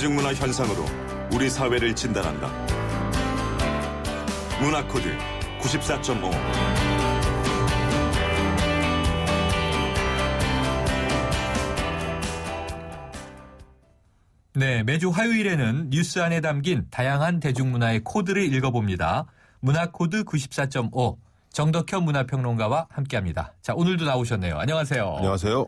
대중문화 현상으로 우리 사회를 진단한다. 문화코드 94.5. 네, 매주 화요일에는 뉴스 안에 담긴 다양한 대중문화의 코드를 읽어봅니다. 문화코드 94.5 정덕현 문화평론가와 함께합니다. 자, 오늘도 나오셨네요. 안녕하세요. 안녕하세요.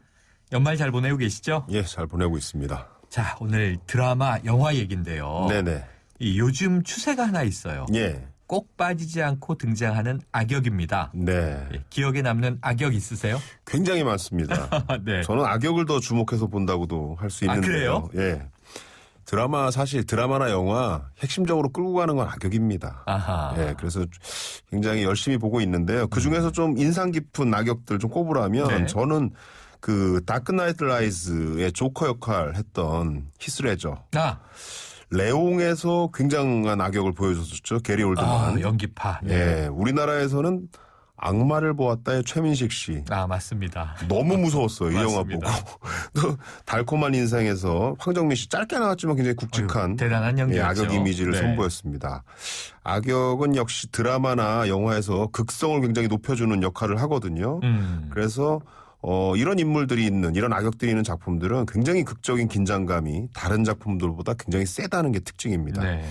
연말 잘 보내고 계시죠? 예, 잘 보내고 있습니다. 자, 오늘 드라마, 영화 얘기인데요. 네네. 이 요즘 추세가 하나 있어요. 예. 꼭 빠지지 않고 등장하는 악역입니다. 네. 예, 기억에 남는 악역 있으세요? 굉장히 많습니다. 네. 저는 악역을 더 주목해서 본다고도 할 수 있는데요. 그래요? 예. 드라마나 영화 핵심적으로 끌고 가는 건 악역입니다. 아하. 예, 그래서 굉장히 열심히 보고 있는데요. 그 중에서 좀 인상 깊은 악역들 좀 꼽으라면 네. 저는 그 다크 나이트 라이즈의 조커 역할 했던 히스레저. 레옹에서 굉장한 악역을 보여줬었죠. 게리 올드만. 연기파. 네. 예, 우리나라에서는 악마를 보았다의 최민식 씨. 맞습니다. 너무 무서웠어요. 이 영화 보고. 맞습니다. 또 달콤한 인상에서 황정민 씨 짧게 나왔지만 굉장히 굵직한 대단한 연기였죠. 악역 이미지를 네. 선보였습니다. 악역은 역시 드라마나 영화에서 극성을 굉장히 높여주는 역할을 하거든요. 그래서 이런 인물들이 있는 이런 악역들이 있는 작품들은 굉장히 극적인 긴장감이 다른 작품들보다 굉장히 세다는 게 특징입니다. 네.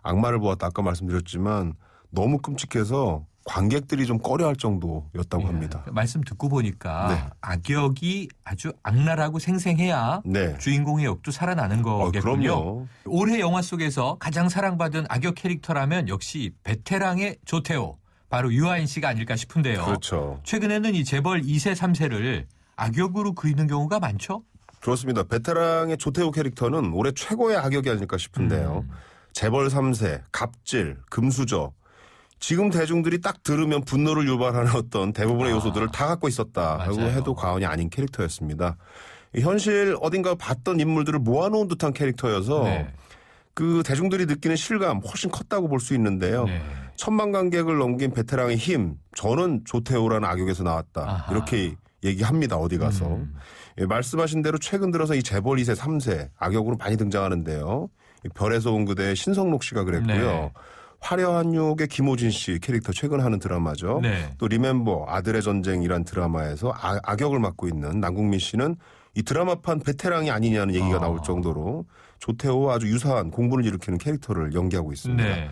악마를 보았다 아까 말씀드렸지만 너무 끔찍해서 관객들이 좀 꺼려할 정도였다고 합니다. 말씀 듣고 보니까 네. 악역이 아주 악랄하고 생생해야 네. 주인공의 역도 살아나는 거겠군요. 그럼요. 올해 영화 속에서 가장 사랑받은 악역 캐릭터라면 역시 베테랑의 조태호, 바로 유아인 씨가 아닐까 싶은데요. 그렇죠. 최근에는 이 재벌 2세, 3세를 악역으로 그리는 경우가 많죠? 그렇습니다. 베테랑의 조태호 캐릭터는 올해 최고의 악역이 아닐까 싶은데요. 재벌 3세, 갑질, 금수저. 지금 대중들이 딱 들으면 분노를 유발하는 어떤 대부분의 요소들을 다 갖고 있었다라고 맞아요. 해도 과언이 아닌 캐릭터였습니다. 현실 어딘가 봤던 인물들을 모아놓은 듯한 캐릭터여서 네. 그 대중들이 느끼는 실감 훨씬 컸다고 볼 수 있는데요. 네. 1000만 관객을 넘긴 베테랑의 힘, 저는 조태호라는 악역에서 나왔다. 아하. 이렇게 얘기합니다. 어디 가서. 예, 말씀하신 대로 최근 들어서 이 재벌 2세, 3세 악역으로 많이 등장하는데요. 이 별에서 온 그대 신성록 씨가 그랬고요. 네. 화려한 욕의 김호진 씨 캐릭터 최근 하는 드라마죠. 네. 또 리멤버 아들의 전쟁이란 드라마에서 악역을 맡고 있는 남궁민 씨는 이 드라마판 베테랑이 아니냐는 얘기가 나올 정도로 조태호와 아주 유사한 공분을 일으키는 캐릭터를 연기하고 있습니다. 네.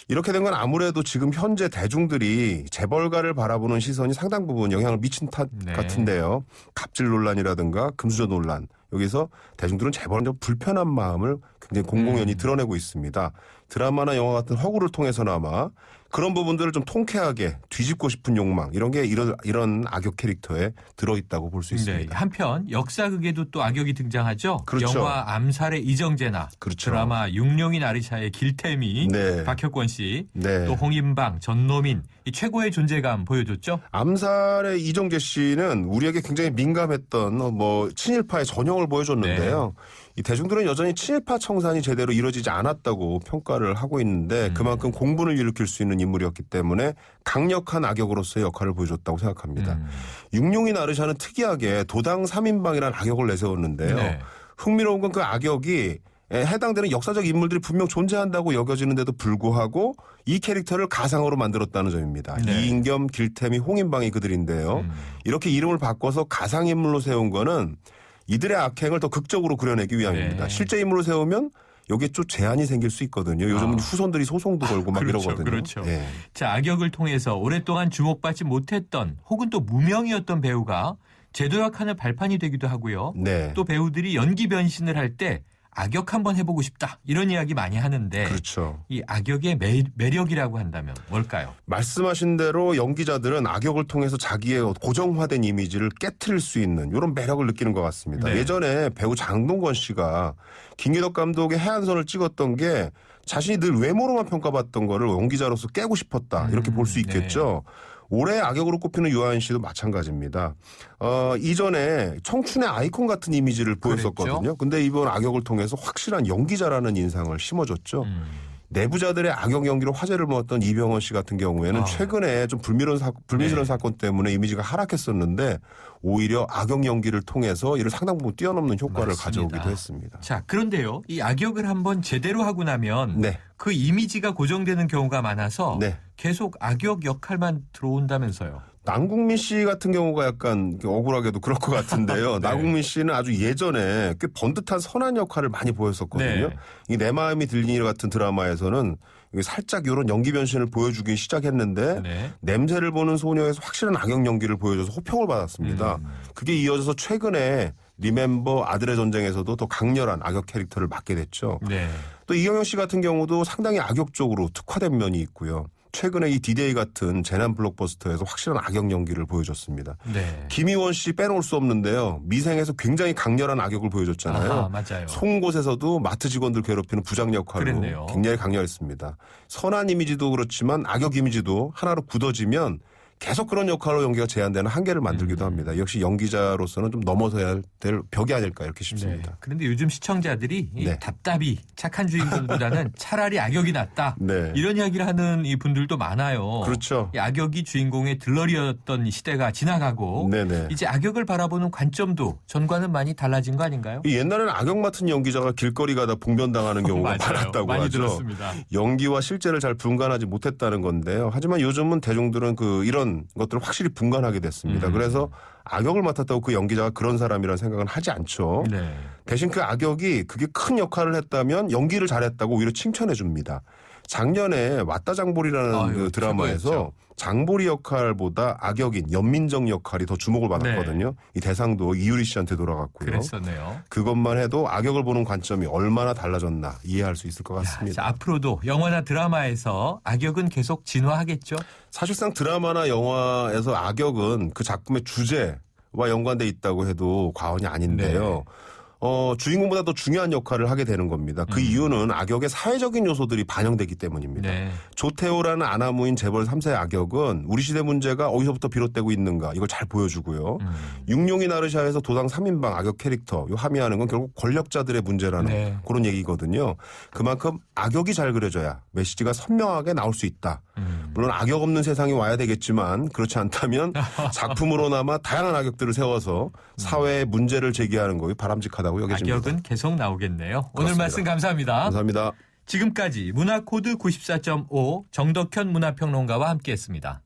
이렇게 된 건 아무래도 지금 현재 대중들이 재벌가를 바라보는 시선이 상당 부분 영향을 미친 탓 네. 같은데요. 갑질 논란이라든가 금수저 논란. 여기서 대중들은 재벌은 좀 불편한 마음을 굉장히 공공연히 드러내고 있습니다. 드라마나 영화 같은 허구를 통해서나마 그런 부분들을 좀 통쾌하게 뒤집고 싶은 욕망 이런 게 이런 악역 캐릭터에 들어있다고 볼 수 네. 있습니다. 한편 역사극에도 또 악역이 등장하죠. 그렇죠. 영화 암살의 이정재나 그렇죠. 드라마 육룡인 아리샤의 길태미, 네. 박혁권 씨, 네. 또 홍인방, 전노민 이 최고의 존재감 보여줬죠. 암살의 이정재 씨는 우리에게 굉장히 민감했던 친일파의 전형을 보여줬는데요. 이 대중들은 여전히 친일파 청산이 제대로 이루어지지 않았다고 평가를 하고 있는데 그만큼 공분을 일으킬 수 있는 인물이었기 때문에 강력한 악역으로서의 역할을 보여줬다고 생각합니다. 육룡인 아르샤는 특이하게 도당 3인방이라는 악역을 내세웠는데요. 네. 흥미로운 건 그 악역이 해당되는 역사적 인물들이 분명 존재한다고 여겨지는데도 불구하고 이 캐릭터를 가상으로 만들었다는 점입니다. 네. 이인겸, 길태미, 홍인방이 그들인데요. 이렇게 이름을 바꿔서 가상인물로 세운 거는 이들의 악행을 더 극적으로 그려내기 위함입니다. 네. 실제 인물로 세우면 여기에 좀 제한이 생길 수 있거든요. 요즘은 후손들이 소송도 걸고 막 그렇죠, 이러거든요. 그렇죠. 예. 자, 악역을 통해서 오랫동안 주목받지 못했던 혹은 또 무명이었던 배우가 제도약하는 발판이 되기도 하고요. 네. 또 배우들이 연기 변신을 할 때 악역 한번 해보고 싶다 이런 이야기 많이 하는데 그렇죠. 이 악역의 매력이라고 한다면 뭘까요? 말씀하신 대로 연기자들은 악역을 통해서 자기의 고정화된 이미지를 깨트릴 수 있는 이런 매력을 느끼는 것 같습니다. 네. 예전에 배우 장동건 씨가 김기덕 감독의 해안선을 찍었던 게 자신이 늘 외모로만 평가받던 거를 연기자로서 깨고 싶었다 이렇게 볼 수 있겠죠. 올해 악역으로 꼽히는 유아인 씨도 마찬가지입니다. 이전에 청춘의 아이콘 같은 이미지를 보였었거든요. 근데 이번 악역을 통해서 확실한 연기자라는 인상을 심어줬죠. 내부자들의 악역 연기로 화제를 모았던 이병헌 씨 같은 경우에는 최근에 좀 불미스러운 사건 때문에 이미지가 하락했었는데 오히려 악역 연기를 통해서 이를 상당 부분 뛰어넘는 효과를 맞습니다. 가져오기도 했습니다. 자, 그런데요. 이 악역을 한번 제대로 하고 나면 네. 그 이미지가 고정되는 경우가 많아서 네. 계속 악역 역할만 들어온다면서요. 남궁민 씨 같은 경우가 약간 억울하게도 그럴 것 같은데요. 네. 남궁민 씨는 아주 예전에 꽤 번듯한 선한 역할을 많이 보였었거든요. 네. 이 내 마음이 들리니 같은 드라마에서는 살짝 이런 연기 변신을 보여주기 시작했는데 네. 냄새를 보는 소녀에서 확실한 악역 연기를 보여줘서 호평을 받았습니다. 그게 이어져서 최근에 리멤버 아들의 전쟁에서도 더 강렬한 악역 캐릭터를 맡게 됐죠. 네. 또 이경영 씨 같은 경우도 상당히 악역적으로 특화된 면이 있고요. 최근에 이 디데이 같은 재난 블록버스터에서 확실한 악역 연기를 보여줬습니다. 네. 김희원 씨 빼놓을 수 없는데요. 미생에서 굉장히 강렬한 악역을 보여줬잖아요. 아하, 맞아요. 송곳에서도 마트 직원들 괴롭히는 부장 역할로 그랬네요. 굉장히 강렬했습니다. 선한 이미지도 그렇지만 악역 이미지도 하나로 굳어지면 계속 그런 역할로 연기가 제한되는 한계를 만들기도 합니다. 역시 연기자로서는 좀 넘어서야 될 벽이 아닐까 이렇게 네. 싶습니다. 그런데 요즘 시청자들이 이 네. 답답이 착한 주인공보다는 차라리 악역이 낫다. 네. 이런 이야기를 하는 이 분들도 많아요. 그렇죠. 이 악역이 주인공의 들러리였던 이 시대가 지나가고 네네. 이제 악역을 바라보는 관점도 전과는 많이 달라진 거 아닌가요? 이 옛날에는 악역 맡은 연기자가 길거리 가다 봉변당하는 경우가 맞아요. 많았다고 많이 하죠. 들었습니다. 연기와 실제를 잘 분간하지 못했다는 건데요. 하지만 요즘은 대중들은 이런 것들을 확실히 분간하게 됐습니다. 그래서 악역을 맡았다고 그 연기자가 그런 사람이라는 생각은 하지 않죠. 네. 대신 그 악역이 그게 큰 역할을 했다면 연기를 잘했다고 오히려 칭찬해 줍니다. 작년에 왔다 장보리라는 아유, 그 드라마에서 최고였죠. 장보리 역할보다 악역인 연민정 역할이 더 주목을 받았거든요. 이 대상도 이유리 씨한테 돌아갔고요. 그랬었네요. 그것만 해도 악역을 보는 관점이 얼마나 달라졌나 이해할 수 있을 것 자, 같습니다. 앞으로도 영화나 드라마에서 악역은 계속 진화하겠죠? 사실상 드라마나 영화에서 악역은 그 작품의 주제와 연관돼 있다고 해도 과언이 아닌데요. 주인공보다 더 중요한 역할을 하게 되는 겁니다. 그 이유는 악역의 사회적인 요소들이 반영되기 때문입니다. 네. 조태호라는 아나무인 재벌 3세 악역은 우리 시대 문제가 어디서부터 비롯되고 있는가 이걸 잘 보여주고요. 육룡이 나르샤에서 도당 3인방 악역 캐릭터 요 함의하는 건 결국 권력자들의 문제라는 네. 그런 얘기거든요. 그만큼 악역이 잘 그려져야 메시지가 선명하게 나올 수 있다. 물론 악역 없는 세상이 와야 되겠지만 그렇지 않다면 작품으로나마 다양한 악역들을 세워서 사회의 문제를 제기하는 것이 바람직하다고 여겨집니다. 악역은 계속 나오겠네요. 오늘 그렇습니다. 말씀 감사합니다. 감사합니다. 지금까지 문화코드 94.5 정덕현 문화평론가와 함께했습니다.